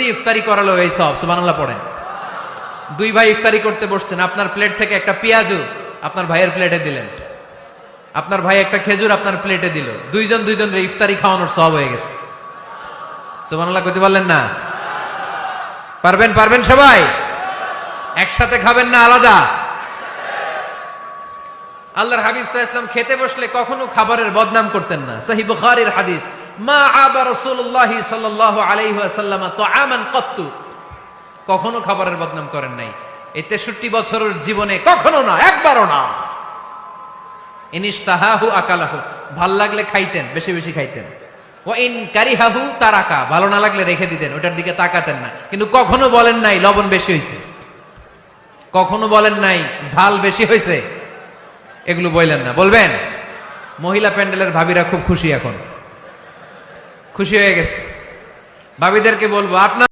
দিয়ে ইফতারি করালো এই সব সুবহানাল্লাহ পড়েন। দুই ভাই ইফতারি করতে বসছেন, আপনার প্লেট থেকে একটা পেঁয়াজু আপনার ভাইয়ের প্লেটে দিলেন, আপনার ভাই একটা খেজুর আপনার প্লেটে দিল, দুইজনের ইফতারি খাওয়ানোর সওয়াব হয়ে গেছে। সুবহানাল্লাহ কইতে পারলেন না? পারবেন সবাই? একসাথে খাবেন না আলাদা? আল্লাহর হাবিব সাল্লাল্লাহু আলাইহি ওয়াসাল্লাম খেতে বসলে কখনো খাবারের বদনাম করতেন না। সহিহ বুখারীর হাদিস, মা আবা রাসূলুল্লাহ সাল্লাল্লাহু আলাইহি ওয়াসাল্লাম তুআমান কত্তু, কখনো খাবারের বদনাম করেন নাই। এই 63 বছরের জীবনে কখনো না, একবারও না। ইনিশতাহাহু আকালাহু, ভাল লাগলে খাইতেন, বেশি বেশি খাইতেন। ওয়া ইন কারিহাহু তারাকা, ভালো না লাগলে রেখে দিতেন, ওটার দিকে তাকাতেন না। কিন্তু কখনো বলেন নাই লবণ বেশি হয়েছে, কখনো বলেন নাই ঝাল বেশি হয়েছে, এগুলো বললেন না। বলবেন? মহিলা প্যান্ডেলের ভাবিরা খুব খুশি, এখন খুশি হয়ে গেছে। ভাবিদেরকে বলবো, আপনার